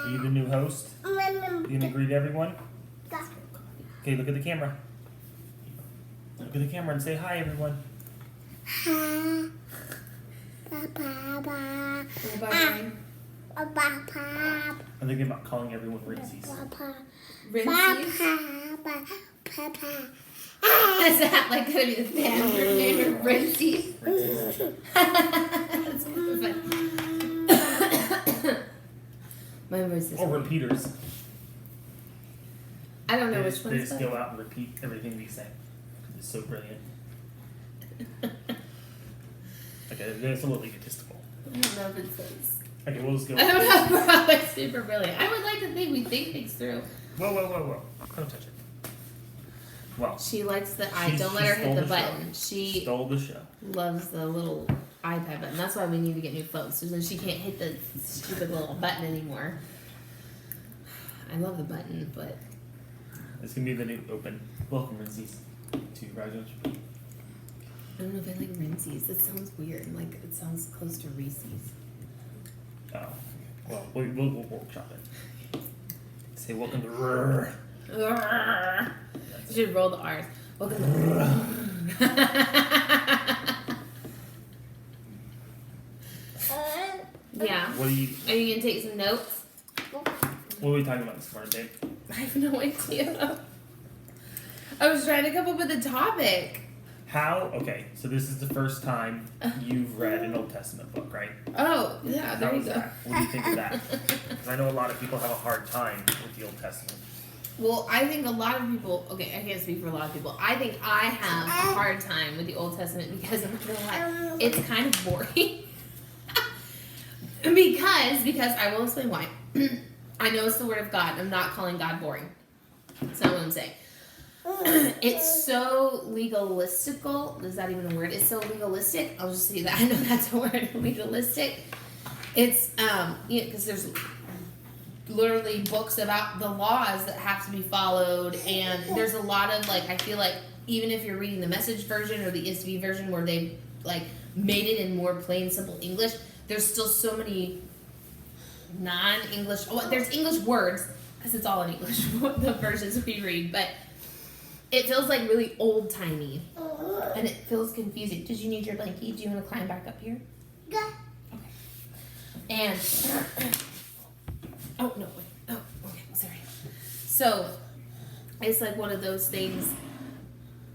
Are you the new host? You gonna greet everyone? Okay, look at the camera. Look at the camera and say hi, everyone. Hi. Papa. Papa. I'm thinking about calling everyone Rinsies. Rinsies? Papa. Is that like gonna be the fan name or Rinsies? That's fun. My voice is Or weird. repeaters. I don't know They which just, one's they just what. go out and repeat everything we say. It's so brilliant. Okay, it's a little egotistical. I don't know if it says. Okay, we'll just go. I don't know if we're always super brilliant. I would like to think we think things through. Whoa. Don't touch it. Well, She likes the eye. She- Don't she let her hit stole the the button. She stole the show. loves the little iPad button. That's why we need to get new phones. So then she can't hit the stupid little button anymore. I love the button, but It's gonna be the new open. Welcome, Rinsies, to Rogers. I don't know if I like Rinsies. That sounds weird. Like it sounds close to Reese's. Oh, well, we'll workshop it. Say welcome to Rrrr. You should roll the R's. Welcome to Yeah. What are you gonna take some notes? What are we talking about this morning, babe? I have no idea. I was trying to come up with a topic. How? Okay, so this is the first time you've read an Old Testament book, right? Oh, yeah, there How you was go. that? What do you think of that? Because I know a lot of people have a hard time with the Old Testament. Well, I think a lot of people, okay, I can't speak for a lot of people. I think I have a hard time with the Old Testament because I'm not gonna lie, it's kind of boring. because I will explain why. I know it's the Word of God. I'm not calling God boring. That's not what I'm saying. It's so legalistical. Is that even a word? It's so legalistic. I'll just say that. I know that's a word. Legalistic. It's because there's literally books about the laws that have to be followed, and there's a lot of like I feel like even if you're reading the Message version or the ESV version where they like made it in more plain simple English, there's still so many non-English. Well, there's English words because it's all in English. The versions we read, but it feels like really old timey, and it feels confusing. Did you need your blankie? Do you want to climb back up here? Yeah. Okay. And oh no, wait. Oh, okay, sorry. So it's like one of those things.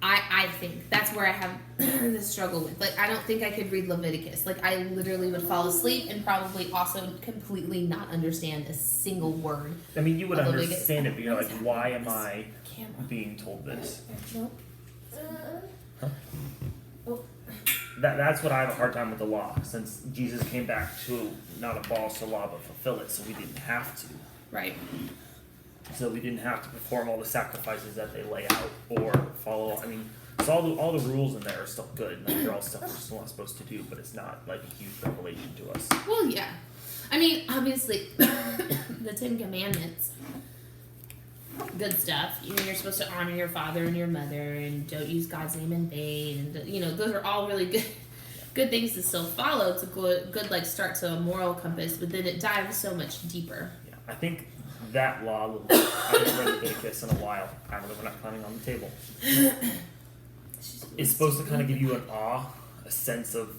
I think that's where I have this struggle with. Like, I don't think I could read Leviticus. Like, I literally would fall asleep and probably also completely not understand a single word. I mean, you would of Leviticus. understand it, but you're like, why am I Camera. being told this? Nope. Huh? Well, That's what I have a hard time with the law, since Jesus came back to not abolish the law but fulfill it, so we didn't have to. right. So we didn't have to perform all the sacrifices that they lay out or follow. I mean, so all the rules in there are still good. Like they're all stuff we're still not supposed to do, but it's not like a huge revelation to us. Well, yeah. I mean, obviously, the Ten Commandments, good stuff. You know, you're supposed to honor your father and your mother, and don't use God's name in vain, and you know, those are all really good things to still follow. It's a good like start to a moral compass, but then it dives so much deeper. Yeah, I think that law. I haven't read Leviticus in a while. I don't know. We're not climbing on the table. It's supposed to kind of give you an awe, a sense of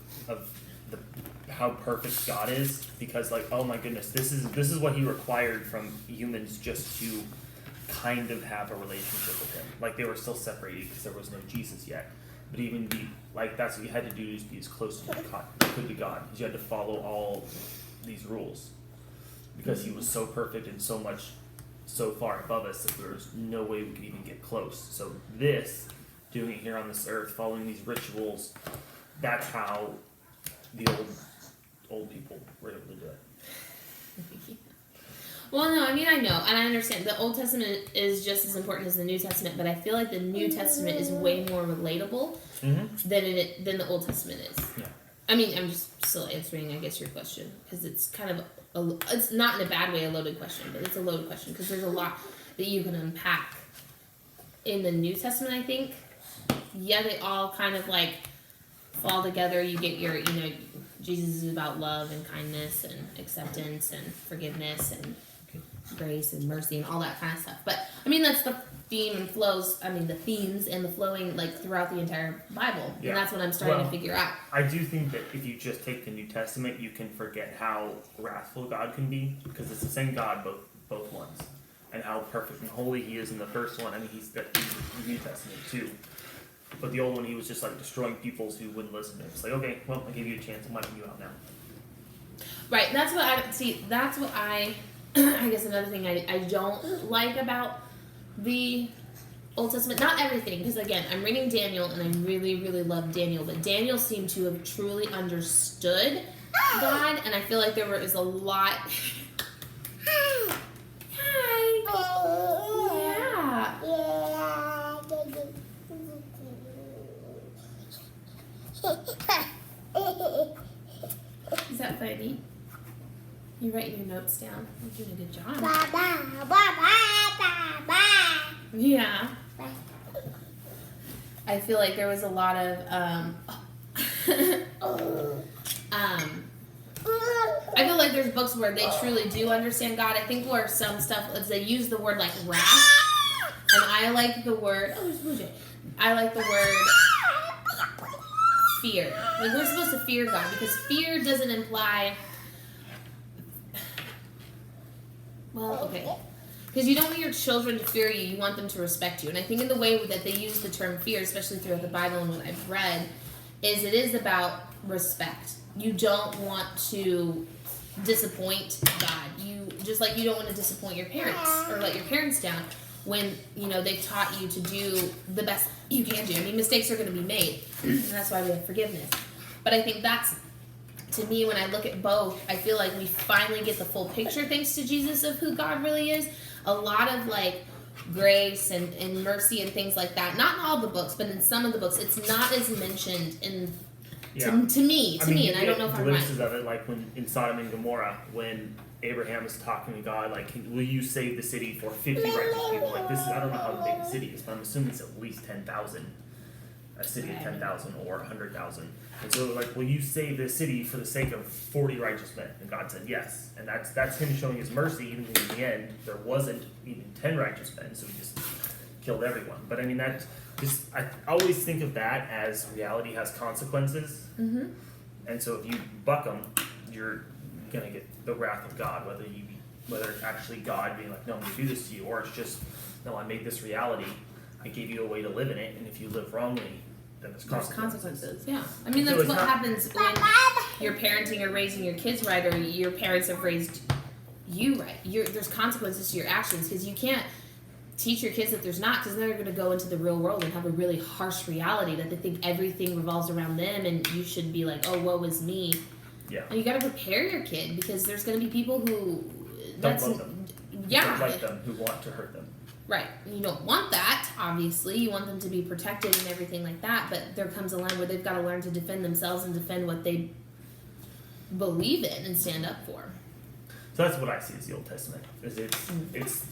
how perfect God is, because like, oh my goodness, this is what He required from humans just to kind of have a relationship with Him. Like they were still separated because there was no Jesus yet, but even be like that's what you had to do, is be as close as you could to God, because you had to follow all these rules, because He was so perfect and so far above us that there was no way we could even get close. So doing it here on this earth, following these rituals, that's how the old people were able to do it. Well, no, I mean, I know, and I understand. The Old Testament is just as important as the New Testament, but I feel like the New Testament is way more relatable than the Old Testament is. Yeah. I mean, I'm just still answering, I guess, your question, because it's kind of, it's not in a bad way a loaded question, but it's a loaded question, because there's a lot that you can unpack in the New Testament, I think. Yeah, they all kind of, like, fall together. You get your, Jesus is about love and kindness and acceptance and forgiveness and grace and mercy and all that kind of stuff. But I mean, that's the theme and flows. I mean, the themes and the flowing like throughout the entire Bible, and that's what I'm starting to figure out. I do think that if you just take the New Testament, you can forget how wrathful God can be, because it's the same God both ones, and how perfect and holy He is in the first one. I mean, he's the New Testament too. But the old one, He was just like destroying peoples who wouldn't listen to Him. It's like, okay, well, I gave you a chance. I'm letting you out now. Right. That's what I see. That's what I guess another thing I don't like about the Old Testament. Not everything, because again, I'm reading Daniel and I really, really love Daniel. But Daniel seemed to have truly understood God, and I feel like there is a lot. Hi. Is that funny? You writing your notes down? You're doing a good job. Yeah. I feel like there was a lot of I feel like there's books where they truly do understand God. I think where some stuff they use the word like wrath, and I like the word. Oh, there's Blue Jay. I like the word fear. Like we're supposed to fear God because fear doesn't imply. Well, okay. Because you don't want your children to fear you. You want them to respect you. And I think in the way that they use the term fear, especially throughout the Bible and what I've read, is it is about respect. You don't want to disappoint God. You just like you don't want to disappoint your parents or let your parents down when, you know, they've taught you to do the best you can do. I mean, mistakes are going to be made. And that's why we have forgiveness. But I think that's, to me, when I look at both, I feel like we finally get the full picture thanks to Jesus of who God really is. A lot of like grace and mercy and things like that. Not in all the books, but in some of the books, it's not as mentioned in to me, and I don't know if I'm right. Glimpses of it, like when in Sodom and Gomorrah, when Abraham is talking to God, like, will you save the city for 50 righteous people? Like this is, I don't know how big the city is, but I'm assuming it's at least 10,000. A city of 10,000 or 100,000. And so like, will you save this city for the sake of 40 righteous men? And God said yes. And that's Him showing His mercy, even though in the end there wasn't even 10 righteous men, so He just killed everyone. But I mean, that just, I always think of that as reality has consequences. Mm-hmm. And so if you buck them, you're gonna get the wrath of God, whether it's actually God being like, no, I'm gonna do this to you, or it's just, no, I made this reality, I gave you a way to live in it, and if you live wrongly, then there's consequences. Yeah. I mean, that's what happens when you're parenting or raising your kids right, or your parents have raised you right. There's consequences to your actions, because you can't teach your kids that there's not, because then they're going to go into the real world and have a really harsh reality that they think everything revolves around them, and you should be like, oh, woe is me. Yeah. And you got to prepare your kid, because there's going to be people who don't love them. Yeah. Don't like them, who want to hurt them. Right. You don't want that, obviously. You want them to be protected and everything like that, but there comes a line where they've got to learn to defend themselves and defend what they believe in and stand up for. So that's what I see as the Old Testament. It's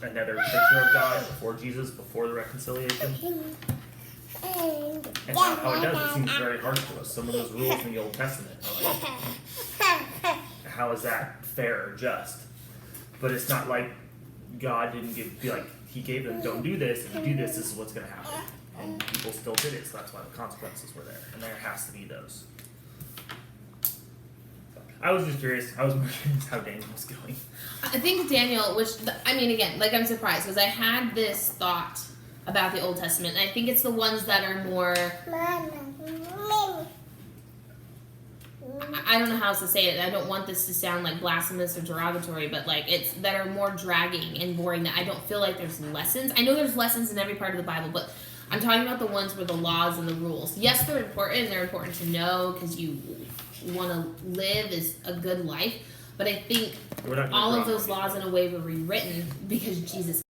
another picture of God before Jesus, before the reconciliation. And how it does, it seems very harsh to us. Some of those rules in the Old Testament are like, how is that fair or just? But it's not like God didn't be like, He gave them, don't do this, if you do this, this is what's going to happen. And people still did it, so that's why the consequences were there. And there has to be those. I was just curious. I was more curious how Daniel was going. I think Daniel, again, like I'm surprised, because I had this thought about the Old Testament, and I think it's the ones that are more, I don't know how else to say it. I don't want this to sound like blasphemous or derogatory, but like it's that are more dragging and boring, that I don't feel like there's lessons. I know there's lessons in every part of the Bible, but I'm talking about the ones where the laws and the rules. Yes, they're important, and they're important to know because you want to live is a good life. But I think all of those laws in a way were rewritten because Jesus